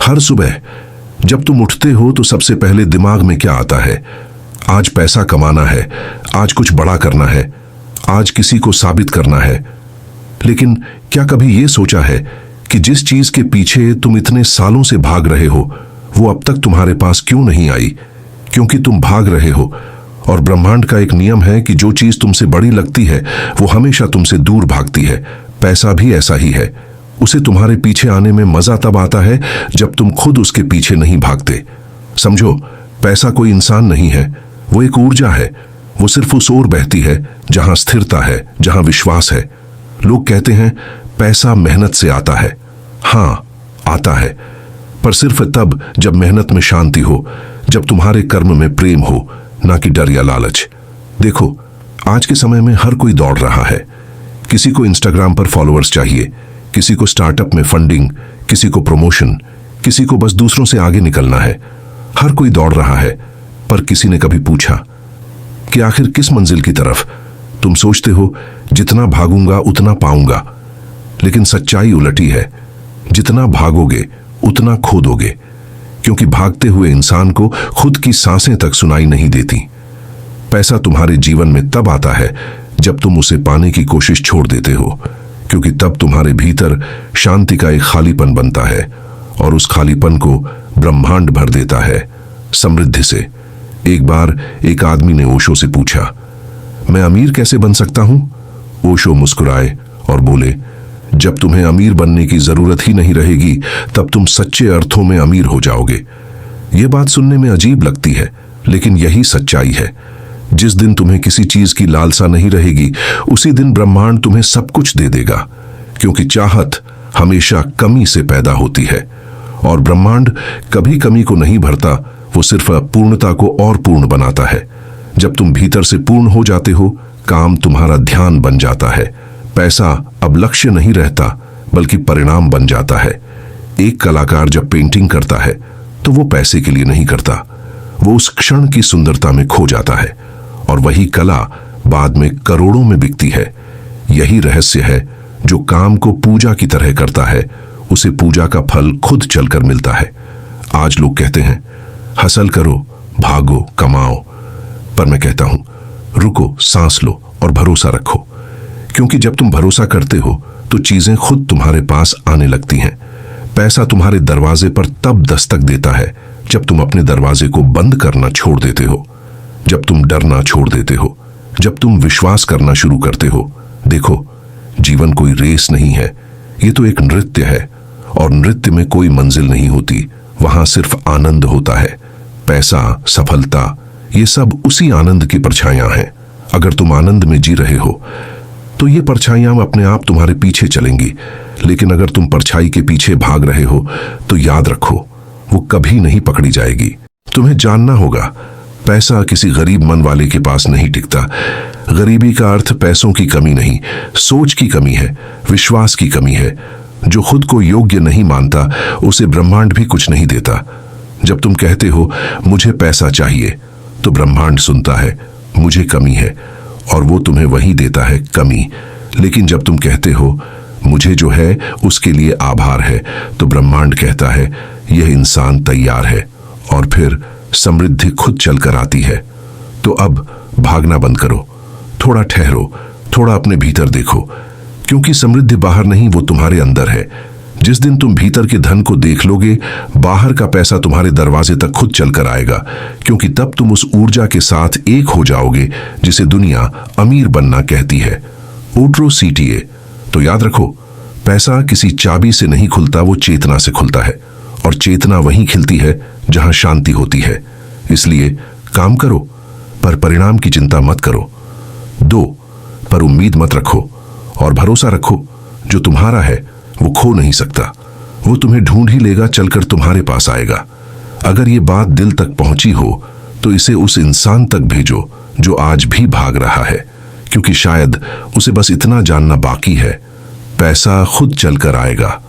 हर सुबह जब तुम उठते हो तो सबसे पहले दिमाग में क्या आता है? आज पैसा कमाना है, आज कुछ बड़ा करना है, आज किसी को साबित करना है। लेकिन क्या कभी यह सोचा है कि जिस चीज के पीछे तुम इतने सालों से भाग रहे हो वो अब तक तुम्हारे पास क्यों नहीं आई? क्योंकि तुम भाग रहे हो, और ब्रह्मांड का एक नियम है कि जो चीज तुमसे बड़ी लगती है वो हमेशा तुमसे दूर भागती है। पैसा भी ऐसा ही है। उसे तुम्हारे पीछे आने में मजा तब आता है जब तुम खुद उसके पीछे नहीं भागते। समझो, पैसा कोई इंसान नहीं है, वो एक ऊर्जा है। वो सिर्फ उस ओर बहती है जहां स्थिरता है, जहां विश्वास है। लोग कहते हैं पैसा मेहनत से आता है। हां, आता है, पर सिर्फ तब जब मेहनत में शांति हो, जब तुम्हारे कर्म में प्रेम हो, ना कि डर या लालच। देखो, आज के समय में हर कोई दौड़ रहा है। किसी को इंस्टाग्राम पर फॉलोअर्स चाहिए, किसी को स्टार्टअप में फंडिंग, किसी को प्रमोशन, किसी को बस दूसरों से आगे निकलना है। हर कोई दौड़ रहा है, पर किसी ने कभी पूछा कि आखिर किस मंजिल की तरफ? तुम सोचते हो जितना भागूंगा उतना पाऊंगा, लेकिन सच्चाई उलटी है। जितना भागोगे उतना खो दोगे, क्योंकि भागते हुए इंसान को खुद की सांसें तक सुनाई नहीं देती। पैसा तुम्हारे जीवन में तब आता है जब तुम उसे पाने की कोशिश छोड़ देते हो, क्योंकि तब तुम्हारे भीतर शांति का एक खालीपन बनता है, और उस खालीपन को ब्रह्मांड भर देता है समृद्धि से। एक बार एक आदमी ने ओशो से पूछा, मैं अमीर कैसे बन सकता हूं? ओशो मुस्कुराए और बोले, जब तुम्हें अमीर बनने की जरूरत ही नहीं रहेगी तब तुम सच्चे अर्थों में अमीर हो जाओगे। यह बात सुनने में अजीब लगती है, लेकिन यही सच्चाई है। जिस दिन तुम्हें किसी चीज की लालसा नहीं रहेगी, उसी दिन ब्रह्मांड तुम्हें सब कुछ दे देगा, क्योंकि चाहत हमेशा कमी से पैदा होती है, और ब्रह्मांड कभी कमी को नहीं भरता, वो सिर्फ पूर्णता को और पूर्ण बनाता है। जब तुम भीतर से पूर्ण हो जाते हो, काम तुम्हारा ध्यान बन जाता है। पैसा अब लक्ष्य नहीं रहता, बल्कि परिणाम बन जाता है। एक कलाकार जब पेंटिंग करता है तो वो पैसे के लिए नहीं करता, वो उस क्षण की सुंदरता में खो जाता है, और वही कला बाद में करोड़ों में बिकती है। यही रहस्य है। जो काम को पूजा की तरह करता है, उसे पूजा का फल खुद चलकर मिलता है। आज लोग कहते हैं हसल करो, भागो, कमाओ, पर मैं कहता हूं रुको, सांस लो और भरोसा रखो, क्योंकि जब तुम भरोसा करते हो तो चीजें खुद तुम्हारे पास आने लगती हैं। पैसा तुम्हारे दरवाजे पर तब दस्तक देता है जब तुम अपने दरवाजे को बंद करना छोड़ देते हो, जब तुम डरना छोड़ देते हो, जब तुम विश्वास करना शुरू करते हो। देखो, जीवन कोई रेस नहीं है, ये तो एक नृत्य है, और नृत्य में कोई मंजिल नहीं होती, वहां सिर्फ आनंद होता है। पैसा, सफलता, ये सब उसी आनंद की परछाइयां हैं। अगर तुम आनंद में जी रहे हो तो ये परछाइयां अपने आप तुम्हारे पीछे चलेंगी, लेकिन अगर तुम परछाई के पीछे भाग रहे हो तो याद रखो, वो कभी नहीं पकड़ी जाएगी। तुम्हें जानना होगा, पैसा किसी गरीब मन वाले के पास नहीं टिकता। गरीबी का अर्थ पैसों की कमी नहीं, सोच की कमी है, विश्वास की कमी है। जो खुद को योग्य नहीं मानता, उसे ब्रह्मांड भी कुछ नहीं देता। जब तुम कहते हो मुझे पैसा चाहिए, तो ब्रह्मांड सुनता है मुझे कमी है, और वो तुम्हें वही देता है, कमी। लेकिन जब तुम कहते हो मुझे जो है उसके लिए आभार है, तो ब्रह्मांड कहता है यह इंसान तैयार है, और फिर समृद्धि खुद चलकर आती है। तो अब भागना बंद करो, थोड़ा ठहरो, थोड़ा अपने भीतर देखो, क्योंकि समृद्धि बाहर नहीं, वो तुम्हारे अंदर है। जिस दिन तुम भीतर के धन को देख लोगे, बाहर का पैसा तुम्हारे दरवाजे तक खुद चलकर आएगा, क्योंकि तब तुम उस ऊर्जा के साथ एक हो जाओगे जिसे दुनिया अमीर बनना कहती है, ऊट्रो सीटीए। तो याद रखो, पैसा किसी चाबी से नहीं खुलता, वो चेतना से खुलता है, और चेतना वहीं खिलती है जहां शांति होती है। इसलिए काम करो, पर परिणाम की चिंता मत करो। दो, पर उम्मीद मत रखो, और भरोसा रखो, जो तुम्हारा है वो खो नहीं सकता, वो तुम्हें ढूंढ ही लेगा, चलकर तुम्हारे पास आएगा। अगर ये बात दिल तक पहुंची हो तो इसे उस इंसान तक भेजो जो आज भी भाग रहा है, क्योंकि शायद उसे बस इतना जानना बाकी है, पैसा खुद चलकर आएगा।